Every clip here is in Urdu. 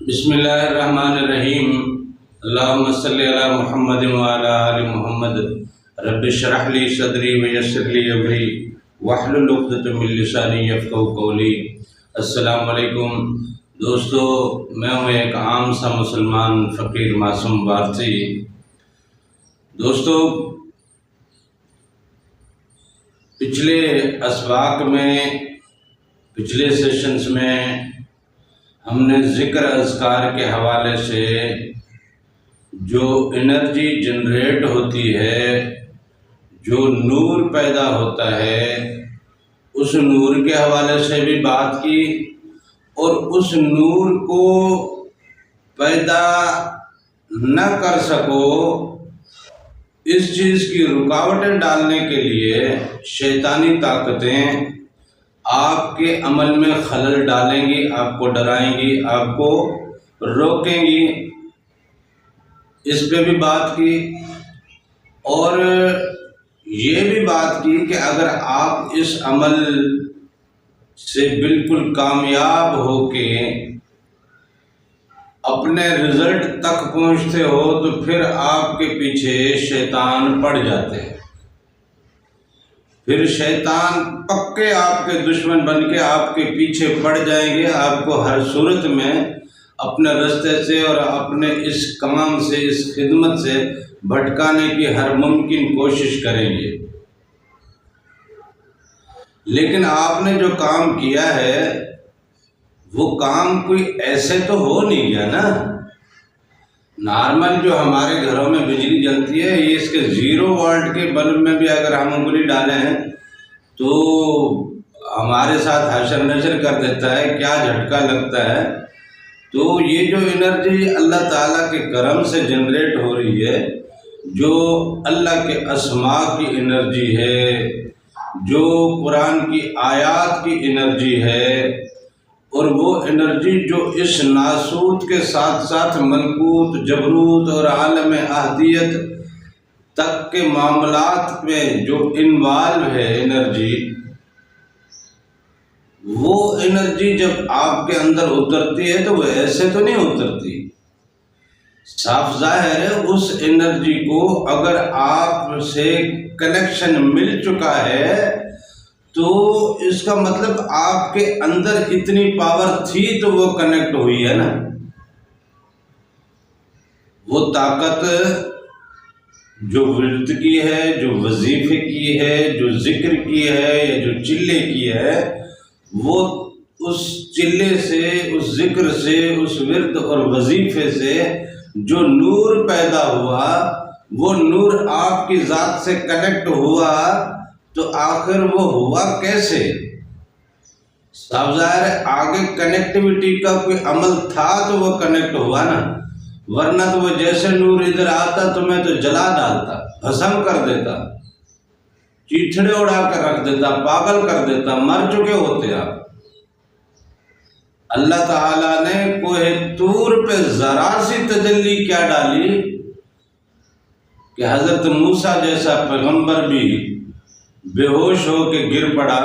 بسم اللہ الرحمن الرحیم۔ اللہم صلی علی محمد وعلی آل محمد۔ رب اشرح لی صدری ویسر لی امری واحلل عقدۃ من لسانی یفقہوا قولی۔ السلام علیکم دوستو، میں ہوں ایک عام سا مسلمان فقیر معصوم وارثی۔ دوستو، پچھلے اسباق میں پچھلے سیشنز میں ہم نے ذکر اذکار کے حوالے سے جو انرجی جنریٹ ہوتی ہے، جو نور پیدا ہوتا ہے، اس نور کے حوالے سے بھی بات کی، اور اس نور کو پیدا نہ کر سکو اس چیز کی رکاوٹیں ڈالنے کے لیے شیطانی طاقتیں آپ کے عمل میں خلل ڈالیں گی، آپ کو ڈرائیں گی، آپ کو روکیں گی۔ اس پہ بھی بات کی، اور یہ بھی بات کی کہ اگر آپ اس عمل سے بالکل کامیاب ہو کے اپنے رزلٹ تک پہنچتے ہو تو پھر آپ کے پیچھے شیطان پڑ جاتے ہیں۔ پھر شیطان پکے آپ کے دشمن بن کے آپ کے پیچھے پڑ جائیں گے، آپ کو ہر صورت میں اپنے رستے سے اور اپنے اس کام سے، اس خدمت سے بھٹکانے کی ہر ممکن کوشش کریں گے۔ لیکن آپ نے جو کام کیا ہے وہ کام کوئی ایسے تو ہو نہیں گیا نا۔ نارمل جو ہمارے گھروں میں بجلی جلتی ہے، یہ اس کے 0 وولٹ کے بلب میں بھی اگر ہم انگلی ڈالیں تو ہمارے ساتھ حشر نشر کر دیتا ہے، کیا جھٹکا لگتا ہے۔ تو یہ جو انرجی اللہ تعالیٰ کے کرم سے جنریٹ ہو رہی ہے، جو اللہ کے اسماء کی انرجی ہے، جو قرآن کی آیات کی انرجی ہے، اور وہ انرجی جو اس ناسوت کے ساتھ ساتھ ملکوت، جبروت اور عالم احدیت تک کے معاملات میں جو انوالو ہے انرجی، وہ انرجی جب آپ کے اندر اترتی ہے تو وہ ایسے تو نہیں اترتی۔ صاف ظاہر ہے اس انرجی کو اگر آپ سے کنیکشن مل چکا ہے تو اس کا مطلب آپ کے اندر اتنی پاور تھی تو وہ کنیکٹ ہوئی ہے نا۔ وہ طاقت جو ورد کی ہے، جو وظیفے کی ہے، جو ذکر کی ہے یا جو چلے کی ہے، وہ اس چلے سے، اس ذکر سے، اس ورد اور وظیفے سے جو نور پیدا ہوا، وہ نور آپ کی ذات سے کنیکٹ ہوا، تو آخر وہ ہوا کیسے؟ صاف ظاہر ہے آگے کنیکٹیوٹی کا کوئی عمل تھا تو وہ کنیکٹ ہوا نا، ورنہ تو وہ جیسے نور ادھر آتا تمہیں تو جلا ڈالتا، بھسم کر دیتا، چیتھڑے اڑا کر رکھ دیتا، پاگل کر دیتا، مر چکے ہوتے آپ۔ اللہ تعالیٰ نے کوہ طور پہ ذرا سی تجلی کیا ڈالی کہ حضرت موسیٰ جیسا پیغمبر بھی بے ہوش ہو کے گر پڑا۔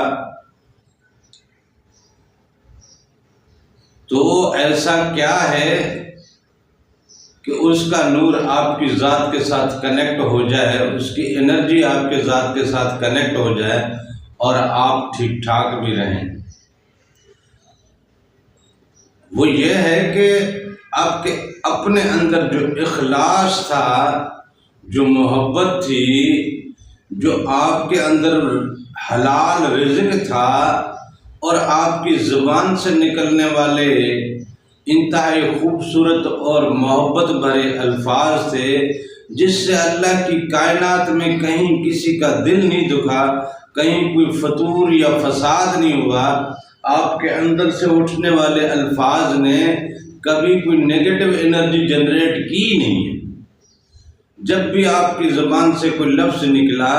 تو ایسا کیا ہے کہ اس کا نور آپ کی ذات کے ساتھ کنیکٹ ہو جائے، اس کی انرجی آپ کے ذات کے ساتھ کنیکٹ ہو جائے اور آپ ٹھیک ٹھاک بھی رہیں۔ وہ یہ ہے کہ آپ کے اپنے اندر جو اخلاص تھا، جو محبت تھی، جو آپ کے اندر حلال رزق تھا، اور آپ کی زبان سے نکلنے والے انتہائی خوبصورت اور محبت بھرے الفاظ تھے، جس سے اللہ کی کائنات میں کہیں کسی کا دل نہیں دکھا، کہیں کوئی فتور یا فساد نہیں ہوا۔ آپ کے اندر سے اٹھنے والے الفاظ نے کبھی کوئی نیگیٹو انرجی جنریٹ کی نہیں ہے۔ جب بھی آپ کی زبان سے کوئی لفظ نکلا،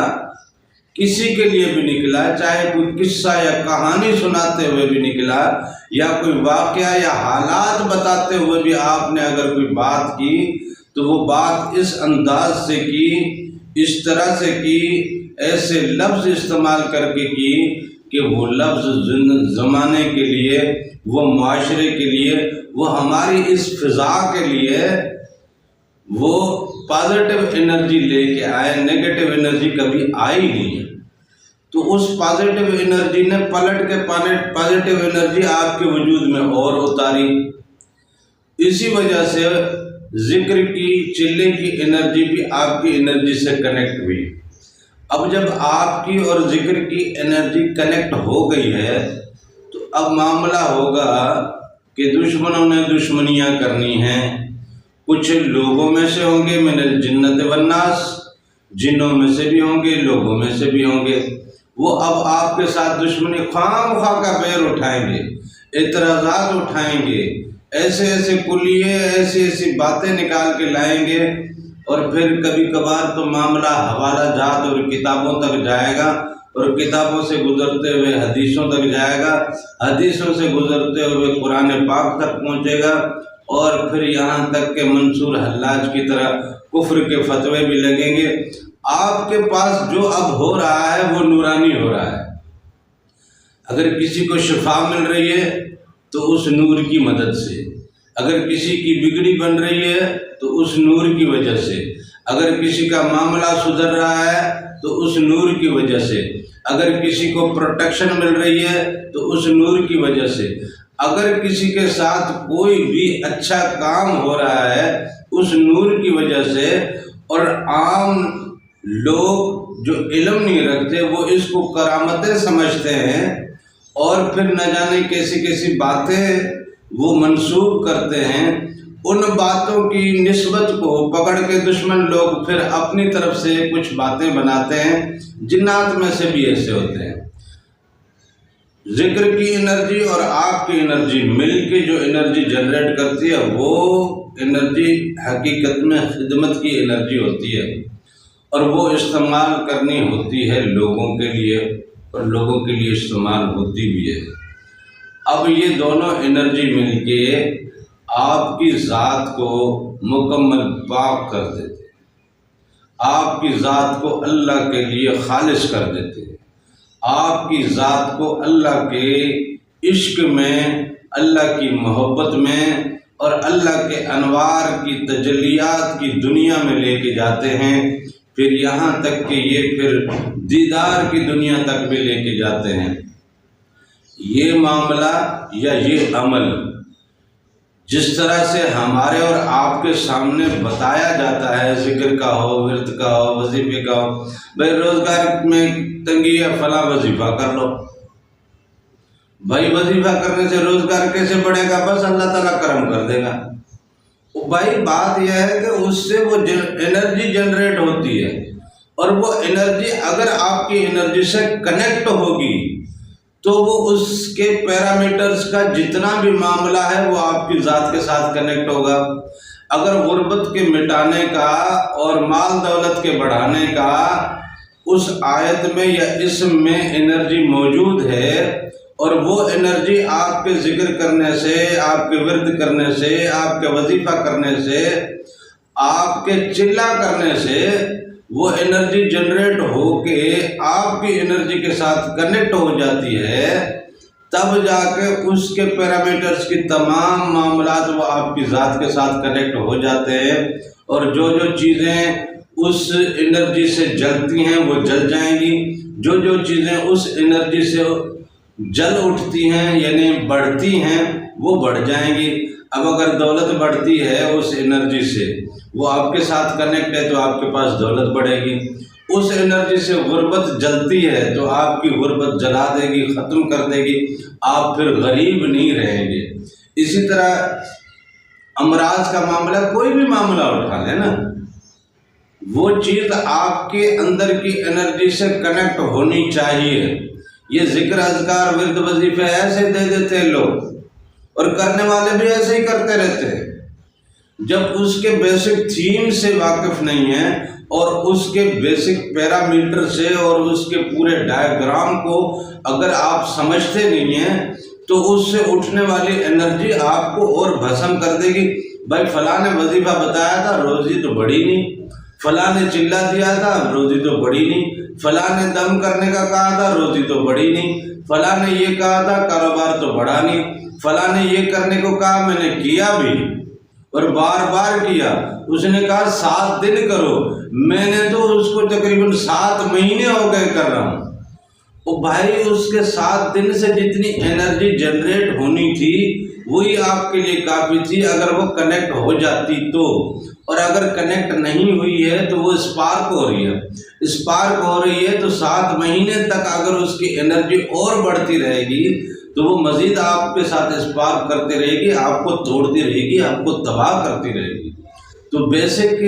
کسی کے لیے بھی نکلا، چاہے کوئی قصہ یا کہانی سناتے ہوئے بھی نکلا، یا کوئی واقعہ یا حالات بتاتے ہوئے بھی آپ نے اگر کوئی بات کی، تو وہ بات اس انداز سے کی، اس طرح سے کی، ایسے لفظ استعمال کر کے کی کہ وہ لفظ زمانے کے لیے، وہ معاشرے کے لیے، وہ ہماری اس فضا کے لیے وہ پازیٹیو انرجی لے کے آئے، نیگیٹو انرجی کبھی آئی نہیں ہے۔ تو اس پازیٹیو انرجی نے پلٹ کے پازیٹیو انرجی آپ کے وجود میں اور اتاری۔ اسی وجہ سے ذکر کی، چلے کی انرجی بھی آپ کی انرجی سے کنیکٹ ہوئی۔ اب جب آپ کی اور ذکر کی انرجی کنیکٹ ہو گئی ہے تو اب معاملہ ہوگا کہ دشمنوں نے دشمنیاں کرنی ہیں۔ کچھ لوگوں میں سے ہوں گے، من الجنت والناس، جنوں میں سے بھی ہوں گے، لوگوں میں سے بھی ہوں گے۔ وہ اب آپ کے ساتھ دشمنی خواہ مخواہ کا پیر اٹھائیں گے، اعتراضات اٹھائیں گے، ایسے ایسے کلیے، ایسی ایسی باتیں نکال کے لائیں گے، اور پھر کبھی کبھار تو معاملہ حوالہ جات اور کتابوں تک جائے گا، اور کتابوں سے گزرتے ہوئے حدیثوں تک جائے گا، حدیثوں سے گزرتے ہوئے قرآن پاک تک پہنچے گا، اور پھر یہاں تک کہ منصور حلاج کی طرح کفر کے فتوے بھی لگیں گے۔ آپ کے پاس جو اب ہو رہا ہے وہ نورانی ہو رہا ہے۔ اگر کسی کو شفا مل رہی ہے تو اس نور کی مدد سے، اگر کسی کی بگڑی بن رہی ہے تو اس نور کی وجہ سے، اگر کسی کا معاملہ سدھر رہا ہے تو اس نور کی وجہ سے، اگر کسی کو پروٹیکشن مل رہی ہے تو اس نور کی وجہ سے، اگر کسی کے ساتھ کوئی بھی اچھا کام ہو رہا ہے اس نور کی وجہ سے۔ اور عام لوگ جو علم نہیں رکھتے وہ اس کو کرامتیں سمجھتے ہیں، اور پھر نہ جانے کیسی کیسی باتیں وہ منسوب کرتے ہیں۔ ان باتوں کی نسبت کو پکڑ کے دشمن لوگ پھر اپنی طرف سے کچھ باتیں بناتے ہیں۔ جنات میں سے بھی ایسے ہوتے ہیں۔ ذکر کی انرجی اور آپ کی انرجی مل کے جو انرجی جنریٹ کرتی ہے وہ انرجی حقیقت میں خدمت کی انرجی ہوتی ہے، اور وہ استعمال کرنی ہوتی ہے لوگوں کے لیے، اور لوگوں کے لیے استعمال ہوتی بھی ہے۔ اب یہ دونوں انرجی مل کے آپ کی ذات کو مکمل پاک کر دیتے ہیں، آپ کی ذات کو اللہ کے لیے خالص کر دیتے ہیں، آپ کی ذات کو اللہ کے عشق میں، اللہ کی محبت میں، اور اللہ کے انوار کی تجلیات کی دنیا میں لے کے جاتے ہیں۔ پھر یہاں تک کہ یہ پھر دیدار کی دنیا تک بھی لے کے جاتے ہیں۔ یہ معاملہ یا یہ عمل جس طرح سے ہمارے اور آپ کے سامنے بتایا جاتا ہے، ذکر کا ہو، ورد کا ہو، وظیفے کا ہو، بھائی روزگار میں تنگی ہے فلاں وظیفہ کر لو، بھائی وظیفہ کرنے سے روزگار کیسے بڑھے گا؟ بس اللہ تعالیٰ کرم کر دے گا۔ بھائی بات یہ ہے کہ اس سے وہ انرجی جنریٹ ہوتی ہے، اور وہ انرجی اگر آپ کی انرجی سے کنیکٹ ہوگی تو وہ اس کے پیرامیٹرز کا جتنا بھی معاملہ ہے وہ آپ کی ذات کے ساتھ کنیکٹ ہوگا۔ اگر غربت کے مٹانے کا اور مال دولت کے بڑھانے کا اس آیت میں یا اسم میں انرجی موجود ہے، اور وہ انرجی آپ کے ذکر کرنے سے، آپ کے ورد کرنے سے، آپ کے وظیفہ کرنے سے، آپ کے چلا کرنے سے وہ انرجی جنریٹ ہو کے آپ کی انرجی کے ساتھ کنیکٹ ہو جاتی ہے، تب جا کے اس کے پیرامیٹرز کی تمام معاملات وہ آپ کی ذات کے ساتھ کنیکٹ ہو جاتے ہیں، اور جو جو چیزیں اس انرجی سے جلتی ہیں وہ جل جائیں گی، جو جو چیزیں اس انرجی سے جل اٹھتی ہیں یعنی بڑھتی ہیں وہ بڑھ جائیں گی۔ اب اگر دولت بڑھتی ہے اس انرجی سے، وہ آپ کے ساتھ کنیکٹ ہے تو آپ کے پاس دولت بڑھے گی۔ اس انرجی سے غربت جلتی ہے تو آپ کی غربت جلا دے گی، ختم کر دے گی، آپ پھر غریب نہیں رہیں گے۔ اسی طرح امراض کا معاملہ، کوئی بھی معاملہ اٹھا لیں نا، وہ چیز آپ کے اندر کی انرجی سے کنیکٹ ہونی چاہیے۔ یہ ذکر اذکار ورد وظیفے ایسے دے دیتے ہیں لوگ، اور کرنے والے بھی ایسے ہی کرتے رہتے ہیں۔ جب اس کے بیسک تھیم سے واقف نہیں ہیں اور اس کے بیسک پیرامیٹر سے اور اس کے پورے ڈائیگرام کو اگر آپ سمجھتے نہیں ہیں تو اس سے اٹھنے والی انرجی آپ کو اور بھسم کر دے گی۔ بھائی فلاں نے وظیفہ بتایا تھا، روزی تو بڑھی نہیں، فلاں نے چلا دیا تھا، روزی تو بڑھی نہیں، فلاں نے دم کرنے کا کہا تھا، روزی تو بڑھی نہیں، فلاں نے یہ کہا تھا، کاروبار تو بڑھا نہیں، فلاں نے یہ کرنے کو کہا، میں نے کیا بھی اور بار بار کیا۔ اس نے کہا 7 دن کرو، میں نے تو اس کو تقریباً 7 مہینے ہو گئے کر رہا ہوں۔ وہ بھائی اس کے 7 دن سے جتنی انرجی جنریٹ ہونی تھی وہی آپ کے لیے کافی تھی اگر وہ کنیکٹ ہو جاتی تو، اور اگر کنیکٹ نہیں ہوئی ہے تو وہ اسپارک ہو رہی ہے، اسپارک ہو رہی ہے تو 7 مہینے تک اگر اس کی انرجی اور بڑھتی رہے گی تو وہ مزید آپ کے ساتھ اسپارک کرتی رہے گی، آپ کو توڑتی رہے گی، آپ کو تباہ کرتی رہے گی۔ تو بیسک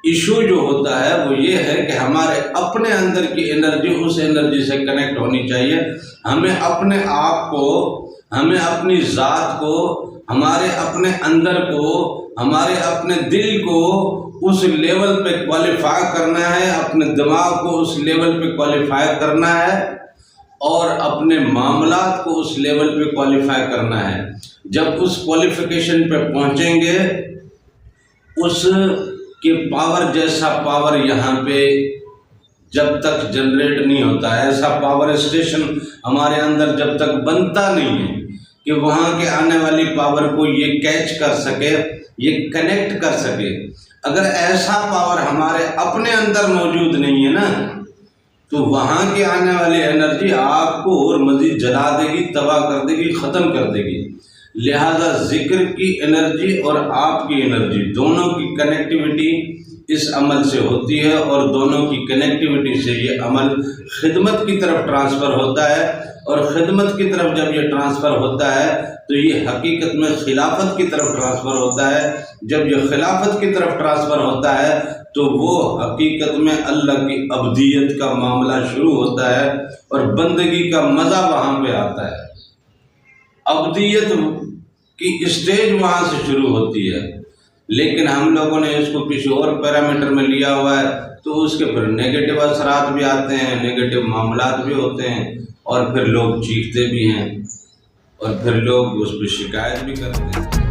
ایشو جو ہوتا ہے وہ یہ ہے کہ ہمارے اپنے اندر کی انرجی اس انرجی سے کنیکٹ ہونی چاہیے۔ ہمیں اپنے آپ کو، ہمیں اپنی ذات کو، ہمارے اپنے اندر کو، ہمارے اپنے دل کو اس لیول پہ کوالیفائی کرنا ہے، اپنے دماغ کو اس لیول پہ کوالیفائی کرنا ہے، اور اپنے معاملات کو اس لیول پہ کوالیفائی کرنا ہے۔ جب اس کوالیفیکیشن پہ پہنچیں گے، اس کے پاور جیسا پاور یہاں پہ جب تک جنریٹ نہیں ہوتا ہے، ایسا پاور اسٹیشن ہمارے اندر جب تک بنتا نہیں ہے کہ وہاں کے آنے والی پاور کو یہ کیچ کر سکے، یہ کنیکٹ کر سکے، اگر ایسا پاور ہمارے اپنے اندر موجود نہیں ہے نا تو وہاں کی آنے والی انرجی آپ کو اور مزید جلا دے گی، تباہ کر دے گی، ختم کر دے گی۔ لہذا ذکر کی انرجی اور آپ کی انرجی دونوں کی کنیکٹیوٹی اس عمل سے ہوتی ہے، اور دونوں کی کنیکٹیوٹی سے یہ عمل خدمت کی طرف ٹرانسفر ہوتا ہے، اور خدمت کی طرف جب یہ ٹرانسفر ہوتا ہے تو یہ حقیقت میں خلافت کی طرف ٹرانسفر ہوتا ہے۔ جب یہ خلافت کی طرف ٹرانسفر ہوتا ہے تو وہ حقیقت میں اللہ کی عبدیت کا معاملہ شروع ہوتا ہے، اور بندگی کا مزہ وہاں پہ آتا ہے۔ عبدیت کی اسٹیج وہاں سے شروع ہوتی ہے، لیکن ہم لوگوں نے اس کو کسی اور پیرامیٹر میں لیا ہوا ہے، تو اس کے پھر نیگیٹو اثرات بھی آتے ہیں، نیگیٹو معاملات بھی ہوتے ہیں، اور پھر لوگ چیختے بھی ہیں، اور پھر لوگ اس پہ شکایت بھی کرتے ہیں۔